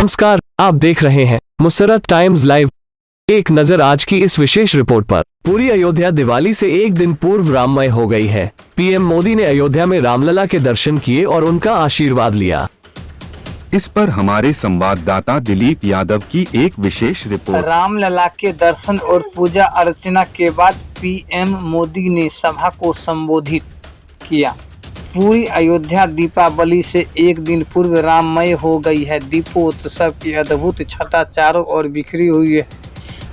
नमस्कार, आप देख रहे हैं मुसरत टाइम्स लाइव। एक नजर आज की इस विशेष रिपोर्ट पर। पूरी अयोध्या दिवाली से एक दिन पूर्व राममय हो गई है। पीएम मोदी ने अयोध्या में रामलला के दर्शन किए और उनका आशीर्वाद लिया। इस पर हमारे संवाददाता दिलीप यादव की एक विशेष रिपोर्ट। रामलला के दर्शन और पूजा अर्चना के बाद पीएम मोदी ने सभा को संबोधित किया। पूरी अयोध्या दीपावली से एक दिन पूर्व राममय हो गई है। दीपोत्सव की अद्भुत छटा चारों ओर बिखरी हुई है।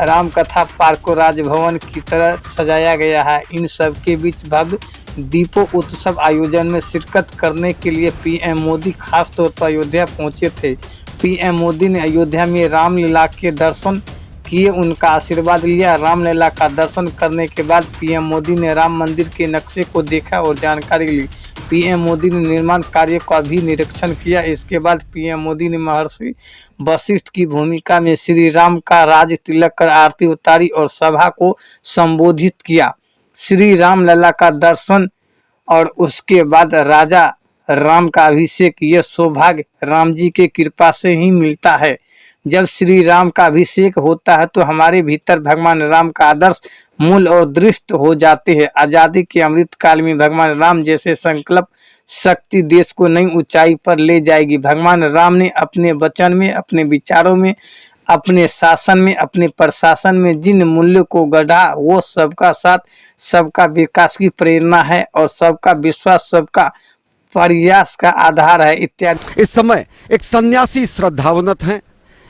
राम कथा पार्क को राजभवन की तरह सजाया गया है। इन सब के बीच भव्य दीपोत्सव आयोजन में शिरकत करने के लिए पीएम मोदी खास तौर पर अयोध्या पहुंचे थे। पीएम मोदी ने अयोध्या में रामलीला के दर्शन किए, उनका आशीर्वाद लिया। रामलीला का दर्शन करने के बाद पीएम मोदी ने राम मंदिर के नक्शे को देखा और जानकारी ली। पीएम मोदी ने निर्माण कार्य का भी निरीक्षण किया। इसके बाद पीएम मोदी ने महर्षि वशिष्ठ की भूमिका में श्री राम का राज तिलक कर आरती उतारी और सभा को संबोधित किया। श्री रामलला का दर्शन और उसके बाद राजा राम का अभिषेक, यह सौभाग्य राम जी के कृपा से ही मिलता है। जब श्री राम का अभिषेक होता है तो हमारे भीतर भगवान राम का आदर्श मूल और दृष्ट हो जाते हैं। आज़ादी के अमृत काल में भगवान राम जैसे संकल्प शक्ति देश को नई ऊंचाई पर ले जाएगी। भगवान राम ने अपने वचन में, अपने विचारों में, अपने शासन में, अपने प्रशासन में जिन मूल्यों को गढ़ा वो सबका साथ, सबका विकास की प्रेरणा है और सबका विश्वास, सबका प्रयास का आधार है इत्यादि। इस समय एक सन्यासी श्रद्धावनत हैं,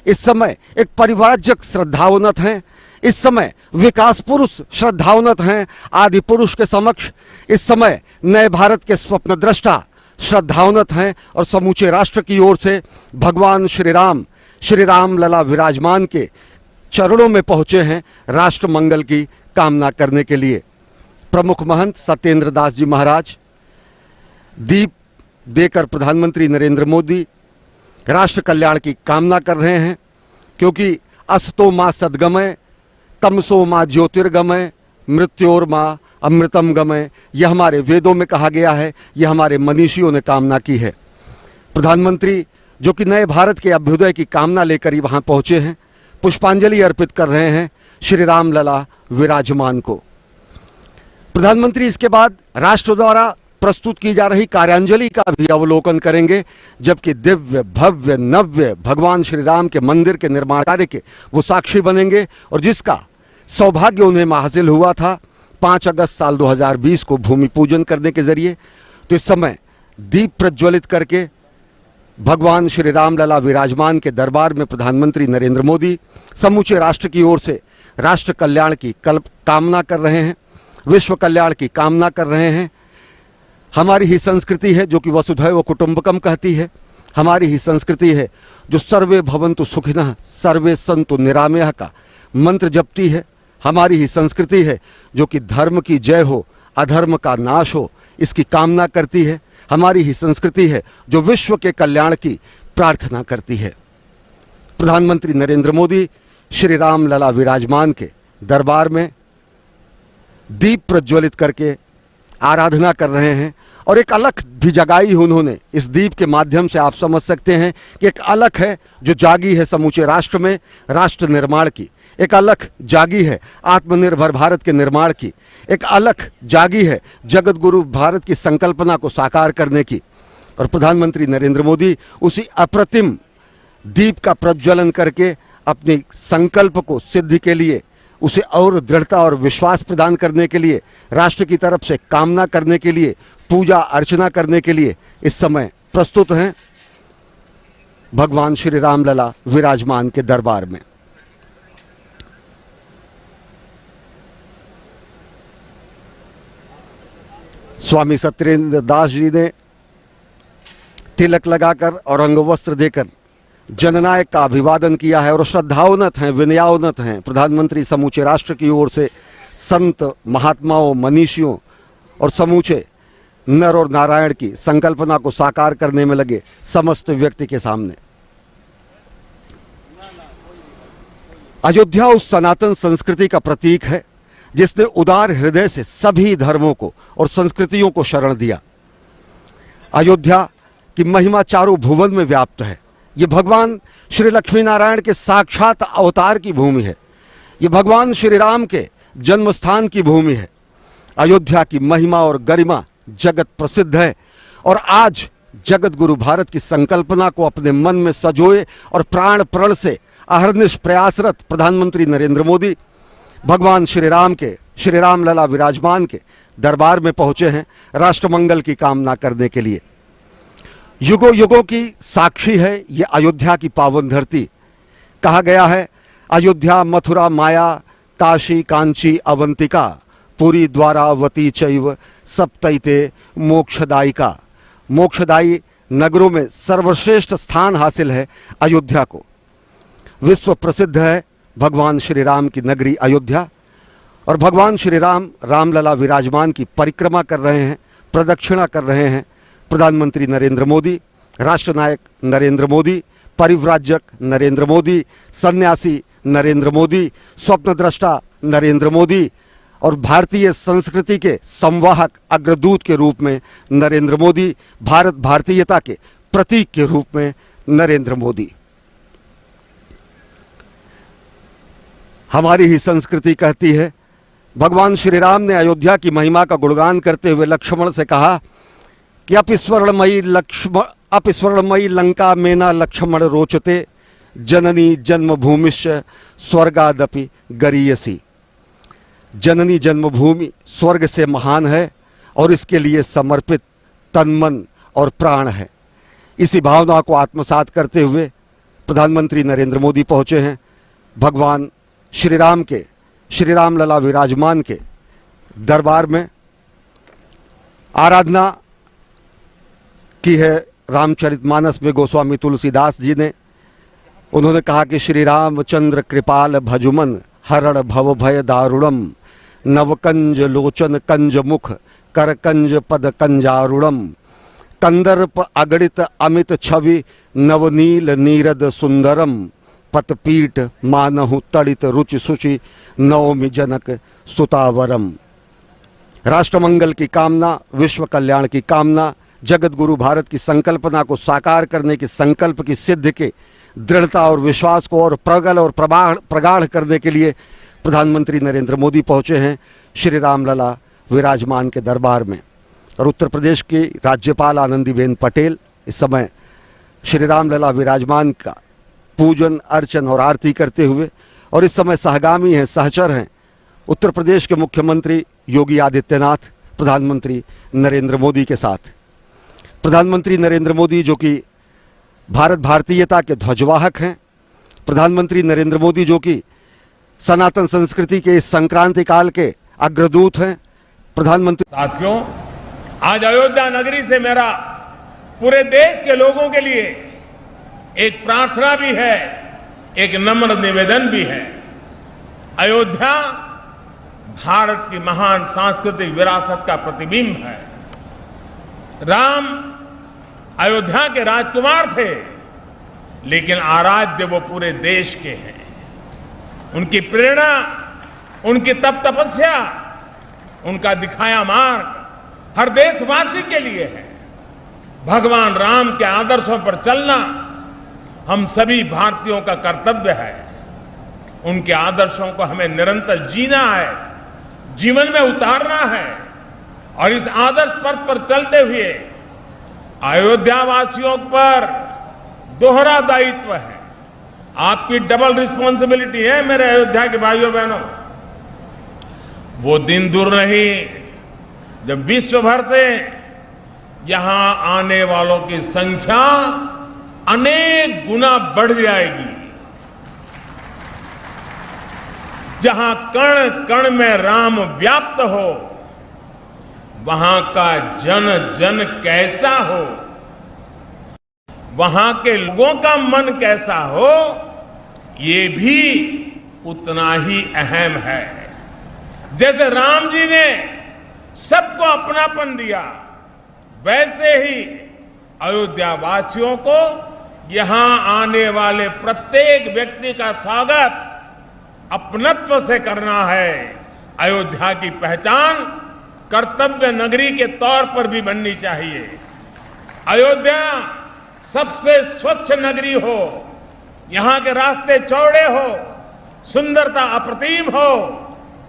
इस समय एक परिव्राजक श्रद्धावनत हैं, इस समय विकास पुरुष श्रद्धावनत हैं आदि पुरुष के समक्ष। इस समय नए भारत के स्वप्न दृष्टा श्रद्धावनत हैं और समूचे राष्ट्र की ओर से भगवान श्री राम लला विराजमान के चरणों में पहुंचे हैं राष्ट्र मंगल की कामना करने के लिए। प्रमुख महंत सत्येंद्र दास जी महाराज दीप देकर प्रधानमंत्री नरेंद्र मोदी राष्ट्र कल्याण की कामना कर रहे हैं, क्योंकि असतो मां सद्गमय तमसो मां ज्योतिर्गमय मृत्योर मां अमृतम गमय, यह हमारे वेदों में कहा गया है, यह हमारे मनीषियों ने कामना की है। प्रधानमंत्री जो कि नए भारत के अभ्युदय की कामना लेकर ही वहां पहुंचे हैं, पुष्पांजलि अर्पित कर रहे हैं श्री राम लला विराजमान को। प्रधानमंत्री इसके बाद राष्ट्र द्वारा प्रस्तुत की जा रही कार्यांजलि का भी अवलोकन करेंगे, जबकि दिव्य भव्य नव्य भगवान श्री राम के मंदिर के निर्माण कार्य के वो साक्षी बनेंगे और जिसका सौभाग्य उन्हें हासिल हुआ था 5 अगस्त साल 2020 को भूमि पूजन करने के जरिए। तो इस समय दीप प्रज्वलित करके भगवान श्री राम लला विराजमान के दरबार में प्रधानमंत्री नरेंद्र मोदी समूचे राष्ट्र की ओर से राष्ट्र कल्याण की कामना कर रहे हैं, विश्व कल्याण की कामना कर रहे हैं। हमारी ही संस्कृति है जो कि वसुधैव कुटुंबकम कहती है, हमारी ही संस्कृति है जो सर्वे भवन्तु सुखिनः सर्वे सन्तु निरामयः का मंत्र जपती है। हमारी ही संस्कृति है जो कि धर्म की जय हो, अधर्म का नाश हो, इसकी कामना करती है। हमारी ही संस्कृति है जो विश्व के कल्याण की प्रार्थना करती है। प्रधानमंत्री नरेंद्र मोदी श्री राम लला विराजमान के दरबार में दीप प्रज्वलित करके आराधना कर रहे हैं और एक अलख भी जगाई उन्होंने इस दीप के माध्यम से। आप समझ सकते हैं कि एक अलख है जो जागी है समूचे राष्ट्र में राष्ट्र निर्माण की, एक अलख जागी है आत्मनिर्भर भारत के निर्माण की, एक अलख जागी है जगत गुरु भारत की संकल्पना को साकार करने की। और प्रधानमंत्री नरेंद्र मोदी उसी अप्रतिम दीप का प्रज्वलन करके अपने संकल्प को सिद्धि के लिए, उसे और दृढ़ता और विश्वास प्रदान करने के लिए, राष्ट्र की तरफ से कामना करने के लिए, पूजा अर्चना करने के लिए इस समय प्रस्तुत हैं भगवान श्री राम लला विराजमान के दरबार में। स्वामी सत्येंद्र दास जी ने तिलक लगाकर और अंगवस्त्र देकर जननायक का अभिवादन किया है और श्रद्धावनत हैं, विनयावनत हैं। प्रधानमंत्री समूचे राष्ट्र की ओर से संत महात्माओं, मनीषियों और समूचे नर और नारायण की संकल्पना को साकार करने में लगे समस्त व्यक्ति के सामने। अयोध्या उस सनातन संस्कृति का प्रतीक है जिसने उदार हृदय से सभी धर्मों को और संस्कृतियों को शरण दिया। अयोध्या की महिमा चारों भुवन में व्याप्त है। ये भगवान श्री लक्ष्मी नारायण के साक्षात अवतार की भूमि है। ये भगवान श्री राम के जन्म स्थान की भूमि है। अयोध्या की महिमा और गरिमा जगत प्रसिद्ध है और आज जगत गुरु भारत की संकल्पना को अपने मन में सजोए और प्राण प्रण से अहर्निश प्रयासरत प्रधानमंत्री नरेंद्र मोदी भगवान श्री राम के श्री राम लला विराजमान के दरबार में पहुंचे हैं राष्ट्रमंगल की कामना करने के लिए। युगों युगों की साक्षी है ये अयोध्या की पावन धरती। कहा गया है अयोध्या मथुरा माया काशी कांची अवंतिका पुरी द्वारावती चैव सप्तैते मोक्षदायिका। मोक्षदायी नगरों में सर्वश्रेष्ठ स्थान हासिल है अयोध्या को। विश्व प्रसिद्ध है भगवान श्री राम की नगरी अयोध्या और भगवान श्री राम रामलला विराजमान की परिक्रमा कर रहे हैं, प्रदक्षिणा कर रहे हैं प्रधानमंत्री नरेंद्र मोदी, राष्ट्रनायक नरेंद्र मोदी, परिव्राजक नरेंद्र मोदी, सन्यासी नरेंद्र मोदी, स्वप्नद्रष्टा नरेंद्र मोदी और भारतीय संस्कृति के संवाहक अग्रदूत के रूप में नरेंद्र मोदी, भारत भारतीयता के प्रतीक के रूप में नरेंद्र मोदी। हमारी ही संस्कृति कहती है, भगवान श्री राम ने अयोध्या की महिमा का गुणगान करते हुए लक्ष्मण से कहा कि अपि स्वर्णमयी लंका में न लक्ष्मण रोचते जननी जन्मभूमिश्च स्वर्गादपि गरीयसी। जननी जन्मभूमि स्वर्ग से महान है और इसके लिए समर्पित तन मन और प्राण है। इसी भावना को आत्मसात करते हुए प्रधानमंत्री नरेंद्र मोदी पहुंचे हैं भगवान श्री राम के श्री राम लला विराजमान के दरबार में। आराधना की है रामचरितमानस में गोस्वामी तुलसीदास जी ने। उन्होंने कहा कि श्री रामचंद्र कृपाल भजुमन हरण भव भय दारुणम नवकंज लोचन कंज मुख करकंज पद कंजारुणम कंदर्प अगणित अमित छवि नवनील नीरद सुंदरम पतपीठ मानहु तड़ित रुचि सुचि नवमि जनक सुतावरम। राष्ट्रमंगल की कामना, विश्व कल्याण की कामना, जगत गुरु भारत की संकल्पना को साकार करने के संकल्प की सिद्धि के दृढ़ता और विश्वास को और प्रगल और प्रगाढ़ करने के लिए प्रधानमंत्री नरेंद्र मोदी पहुंचे हैं श्री रामलला विराजमान के दरबार में। और उत्तर प्रदेश की राज्यपाल आनंदीबेन पटेल इस समय श्री रामलला विराजमान का पूजन अर्चन और आरती करते हुए और इस समय सहगामी हैं, सहचर हैं उत्तर प्रदेश के मुख्यमंत्री योगी आदित्यनाथ प्रधानमंत्री नरेंद्र मोदी के साथ। प्रधानमंत्री नरेंद्र मोदी जो कि भारत भारतीयता के ध्वजवाहक हैं, प्रधानमंत्री नरेंद्र मोदी जो कि सनातन संस्कृति के इस संक्रांति काल के अग्रदूत हैं। प्रधानमंत्री साथियों, आज अयोध्या नगरी से मेरा पूरे देश के लोगों के लिए एक प्रार्थना भी है, एक नम्र निवेदन भी है। अयोध्या भारत की महान सांस्कृतिक विरासत का प्रतिबिंब है। राम अयोध्या के राजकुमार थे, लेकिन आराध्य वो पूरे देश के हैं। उनकी प्रेरणा, उनकी तप तपस्या, उनका दिखाया मार्ग हर देशवासी के लिए है। भगवान राम के आदर्शों पर चलना हम सभी भारतीयों का कर्तव्य है। उनके आदर्शों को हमें निरंतर जीना है, जीवन में उतारना है और इस आदर्श पथ पर चलते हुए अयोध्या वासियों पर दोहरा दायित्व है। आपकी डबल रिस्पॉन्सिबिलिटी है मेरे अयोध्या के भाइयों बहनों। वो दिन दूर नहीं जब विश्व भर से यहां आने वालों की संख्या अनेक गुना बढ़ जाएगी। जहां कण कण में राम व्याप्त हो, वहां का जन जन कैसा हो, वहां के लोगों का मन कैसा हो, ये भी उतना ही अहम है। जैसे राम जी ने सबको अपनापन दिया, वैसे ही अयोध्या वासियों को यहां आने वाले प्रत्येक व्यक्ति का स्वागत अपनत्व से करना है। अयोध्या की पहचान कर्तव्य नगरी के तौर पर भी बननी चाहिए। अयोध्या सबसे स्वच्छ नगरी हो, यहां के रास्ते चौड़े हो, सुंदरता अप्रतिम हो,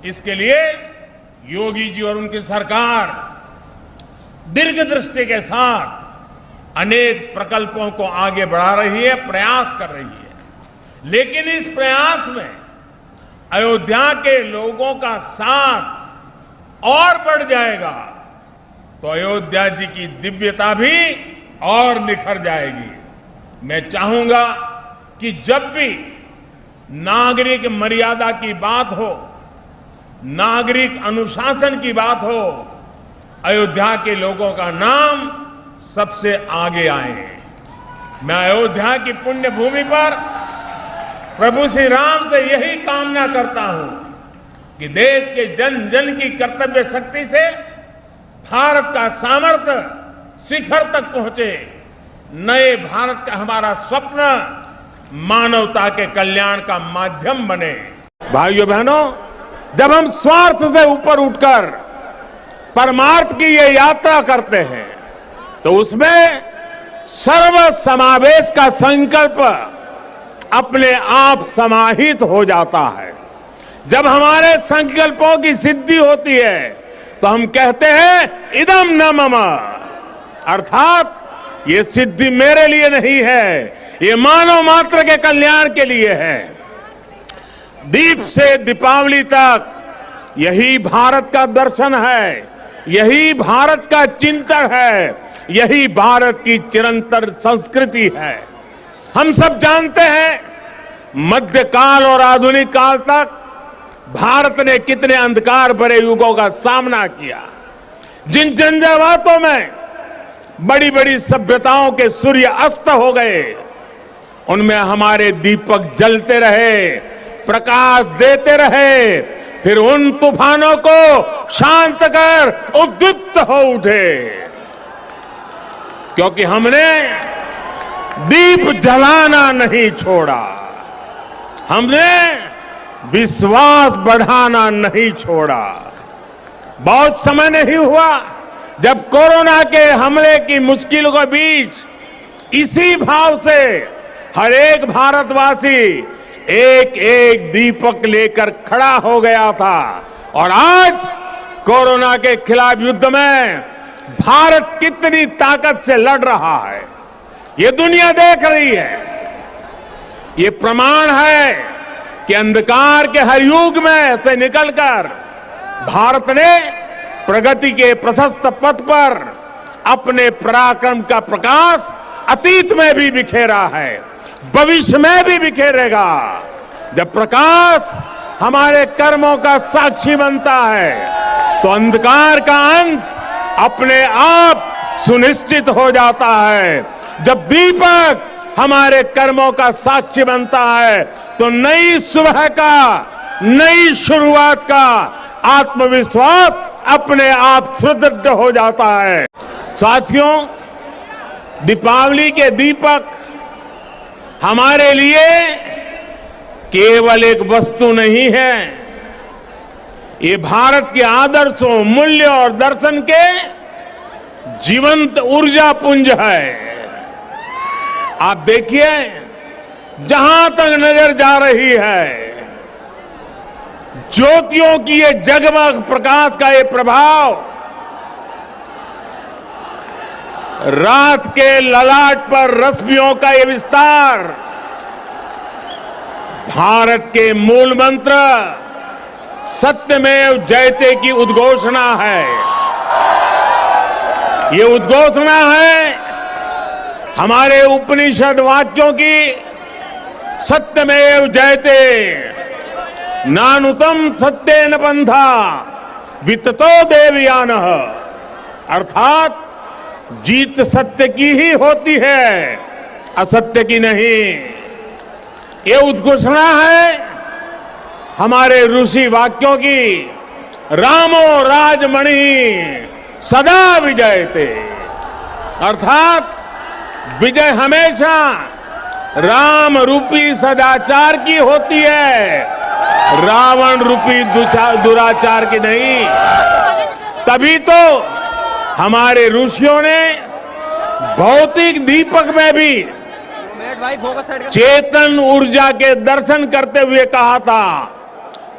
इसके लिए योगी जी और उनकी सरकार दीर्घ दृष्टि के साथ अनेक प्रकल्पों को आगे बढ़ा रही है, प्रयास कर रही है। लेकिन इस प्रयास में अयोध्या के लोगों का साथ और बढ़ जाएगा तो अयोध्या जी की दिव्यता भी और निखर जाएगी। मैं चाहूंगा कि जब भी नागरिक मर्यादा की बात हो, नागरिक अनुशासन की बात हो, अयोध्या के लोगों का नाम सबसे आगे आए। मैं अयोध्या की पुण्य भूमि पर प्रभु श्री राम से यही कामना करता हूं कि देश के जन जन की कर्तव्य शक्ति से भारत का सामर्थ्य शिखर तक पहुंचे। नए भारत का हमारा स्वप्न मानवता के कल्याण का माध्यम बने। भाइयों बहनों, जब हम स्वार्थ से ऊपर उठकर परमार्थ की ये यात्रा करते हैं तो उसमें सर्व समावेश का संकल्प अपने आप समाहित हो जाता है। जब हमारे संकल्पों की सिद्धि होती है तो हम कहते हैं इदम न मम, अर्थात ये सिद्धि मेरे लिए नहीं है, ये मानव मात्र के कल्याण के लिए है। दीप से दीपावली तक यही भारत का दर्शन है, यही भारत का चिंतन है, यही भारत की चिरंतन संस्कृति है। हम सब जानते हैं मध्यकाल और आधुनिक काल तक भारत ने कितने अंधकार भरे युगों का सामना किया। जिन झंझावातों में बड़ी बड़ी सभ्यताओं के सूर्य अस्त हो गए, उनमें हमारे दीपक जलते रहे, प्रकाश देते रहे, फिर उन तूफानों को शांत कर उद्दीप्त हो उठे, क्योंकि हमने दीप जलाना नहीं छोड़ा, हमने विश्वास बढ़ाना नहीं छोड़ा। बहुत समय नहीं हुआ जब कोरोना के हमले की मुश्किलों के बीच इसी भाव से हर एक भारतवासी एक एक दीपक लेकर खड़ा हो गया था। और आज कोरोना के खिलाफ युद्ध में भारत कितनी ताकत से लड़ रहा है, ये दुनिया देख रही है। ये प्रमाण है कि अंधकार के हर युग में से निकलकर भारत ने प्रगति के प्रशस्त पथ पर अपने पराक्रम का प्रकाश अतीत में भी बिखेरा है, भविष्य में भी बिखेरेगा। जब प्रकाश हमारे कर्मों का साक्षी बनता है तो अंधकार का अंत अपने आप सुनिश्चित हो जाता है। जब दीपक हमारे कर्मों का साक्षी बनता है तो नई सुबह का, नई शुरुआत का आत्मविश्वास अपने आप सुदृढ़ हो जाता है। साथियों, दीपावली के दीपक हमारे लिए केवल एक वस्तु नहीं है, ये भारत के आदर्शों, मूल्य और दर्शन के जीवंत ऊर्जा पुंज है। आप देखिए, जहां तक नजर जा रही है, ज्योतियों की ये जगमग प्रकाश का ये प्रभाव रात के ललाट पर रश्मियों का ये विस्तार भारत के मूल मंत्र सत्यमेव जयते की उद्घोषणा है। ये उद्घोषणा है हमारे उपनिषद वाक्यों की, सत्यमेव जयते, नानुतम सत्येन पंथा विततो देवयानः, अर्थात जीत सत्य की ही होती है, असत्य की नहीं। ये उद्घोषणा है हमारे ऋषि वाक्यों की, रामो राजमणि सदा विजयते, अर्थात विजय हमेशा राम रूपी सदाचार की होती है, रावण रूपी दुराचार की नहीं। तभी तो हमारे ऋषियों ने भौतिक दीपक में भी चेतन ऊर्जा के दर्शन करते हुए कहा था,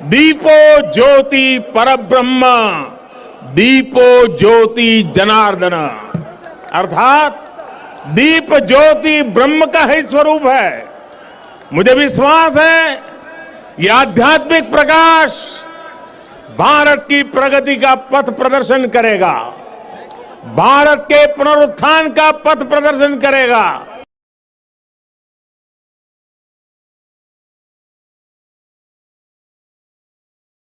दीपो ज्योति परब्रह्म, दीपो ज्योति जनार्दन। अर्थात दीप ज्योति ब्रह्म का ही स्वरूप है। मुझे विश्वास है यह आध्यात्मिक प्रकाश भारत की प्रगति का पथ प्रदर्शन करेगा, भारत के पुनरुत्थान का पथ प्रदर्शन करेगा।